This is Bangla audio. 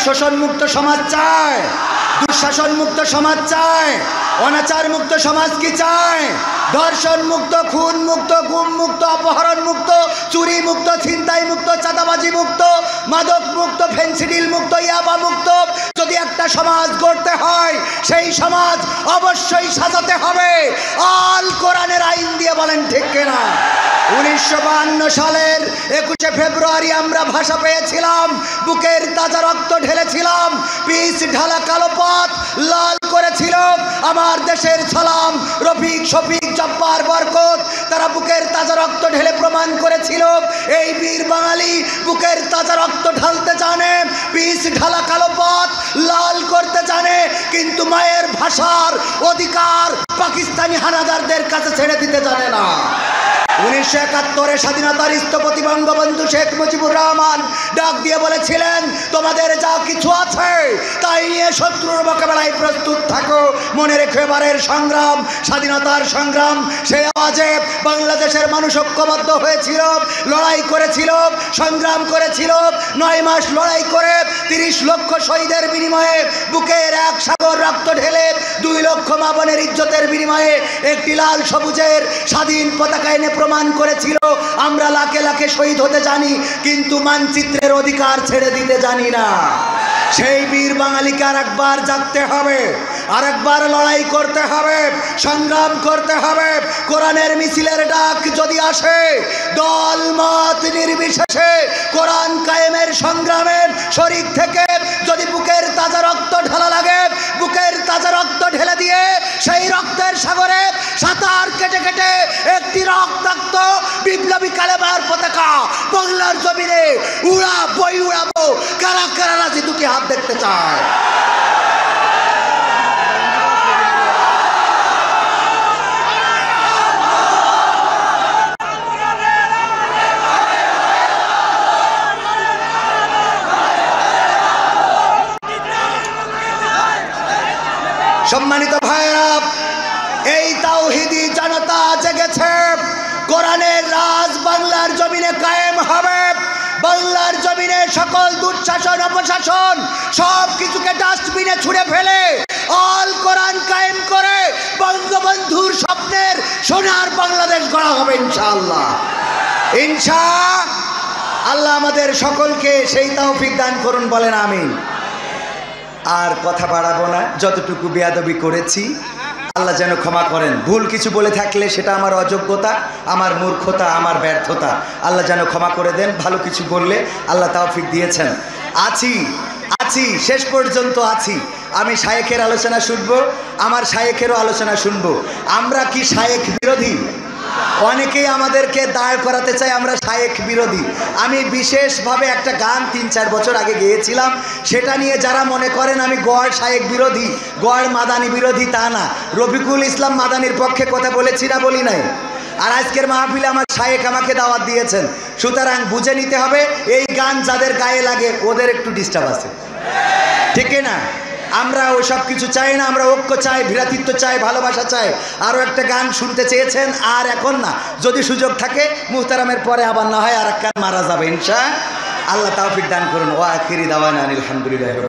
শোষণ মুক্ত সমাজ চায়, দুঃশাসন মুক্ত সমাজ চায়, অনাচার মুক্ত সমাজ কি চায়? ধর্ষণ মুক্ত, খুন মুক্ত, গুম মুক্ত, অপহরণ মুক্ত, চুরি মুক্ত, ছিনতাই মুক্ত, চাঁদাবাজি মুক্ত, মাদক মুক্ত, ফেন্সিডিল মুক্ত, ইয়াবা মুক্ত। যদি একটা সমাজ গড়তে হয় সেই সমাজ অবশ্যই সাজাতে হবে আল কোরআনের আইন দিয়ে। বলেন ঠিক কিনা? 1952 সালের 21শে ফেব্রুয়ারি আমরা ভাষা পেয়েছিলাম, বুকের তাজা রক্ত ঢেলেছিলাম, পিচ ঢালা কালো পথ লাল করেছিল আমার দেশের সালাম, রফিক, শফিক, জব্বার, বরকত। তারা বুকের তাজা রক্ত ঢেলে প্রমাণ করেছিল এই বীর বাঙালি বুকের তাজা রক্ত ঢালতে জানে, পিচ ঢালা কালো পথ লাল করতে জানে, কিন্তু মায়ের ভাষার অধিকার পাকিস্তানি হানাদারদের কাছে ছেড়ে দিতে জানে না। 1971 স্বাধীনতার স্থপতি বঙ্গবন্ধু শেখ মুজিবুর রহমান ডাক দিয়ে বলেছিলেন, তোমাদের যা কিছু আছে তাই নিয়ে শত্রুর মোকাবেলায় প্রস্তুত থাকো। মনে রেখো এবারের সংগ্রাম স্বাধীনতার সংগ্রাম। সেই আওয়াজে বাংলাদেশের মানুষ ঐক্যবদ্ধ হয়েছিল, লড়াই করেছিল, সংগ্রাম করেছিল। 9 মাস লড়াই করে 30 লক্ষ শহীদের বিনিময়ে বুকের এক সাগর রক্ত ঢেলে 2 লক্ষ মা বোনের ইজ্জতের বিনিময়ে একটি লাল সবুজের স্বাধীন পতাকা এনে প্রমাণ করেছিল আমরা লাখে লাখে শহীদ হতে জানি, কিন্তু মানচিত্রের অধিকার ছেড়ে দিতে জানি না। সেই বীর বাঙালিকে আরেকবার জাগতে হবে, আরেকবার লড়াই করতে হবে, সংগ্রাম করতে হবে। কোরআনের মিছিলের ডাক যদি আসে, দল মত নির্বিশেষে কোরআন কায়েমের সংগ্রামে শরীক থেকে যদি বুকের তাজা রক্ত ঢালা লাগে, বুকের তাজা রক্ত ঢেলে দিয়ে সেই রক্তের সাগরে সাঁতার কেটে কেটে একটি রক্তাক্ত বিপ্লবী কালেমার পতাকা বাংলার জমিনে উড়াবো। কারা কারা রাজি? দুটি হাত দেখতে চায়। সম্মানিত ভাইরা, এই তাওহীদি জনতা জেগেছে। কোরআনের রাজ বাংলার জমিনে কায়েম হবে। বাংলার জমিনে সকল দুঃশাসন, অপশাসন সব কিছুকে ডাস্টবিনে ছুঁড়ে ফেলে আল কোরআন কায়েম করে বঙ্গবন্ধুর স্বপ্নের সোনার বাংলাদেশ গড়া হবে ইনশাআল্লাহ। ইনশাআল্লাহ আমাদের সকলকে সেই তৌফিক দান করুন, বলেন আমিন। আর কথা বাড়াবো না, যতটুকু বেয়াদবি করেছি আল্লাহ যেন ক্ষমা করেন। ভুল কিছু বলে থাকলে সেটা আমার অযোগ্যতা, আমার মূর্খতা, আমার ব্যর্থতা। আল্লাহ যেন ক্ষমা করে দেন। ভালো কিছু বললে আল্লাহ তৌফিক দিয়েছেন। আছি শেষ পর্যন্ত আছি। আমি শায়েখের আলোচনা শুনবো, আমার শায়েখেরও আলোচনা শুনবো। আমরা কি শায়েখ বিরোধী? অনেকেই আমাদেরকে দাঁড় করাতে চায় আমরা শায়েখ বিরোধী। আমি বিশেষভাবে একটা গান 3-4 বছর আগে গেয়েছিলাম, সেটা নিয়ে যারা মনে করেন আমি গড় শায়েখ বিরোধী, গড় মাদানি বিরোধী, তা না। রফিকুল ইসলাম মাদানির পক্ষে কথা বলেছি না, বলি নাই? আর আজকের মাহফিলে আমার শায়েখ আমাকে দাওয়াত দিয়েছেন, সুতরাং বুঝে নিতে হবে এই গান যাদের গায়ে লাগে ওদের একটু ডিস্টার্ব আছে, ঠিক না? আমরা ওই সব কিছু চাই না, আমরা ঐক্য চাই, ভ্রাতৃত্ব চাই, ভালোবাসা চাই। আরও একটা গান শুনতে চেয়েছেন, আর এখন না, যদি সুযোগ থাকে মুহতারামের পরে আবার না হয় আর এক গান মারা যাবে ইনশাআল্লাহ। আল্লাহ তৌফিক দান করুন। ওয়া আখিরি দাওয়ানা আলহামদুলিল্লাহ।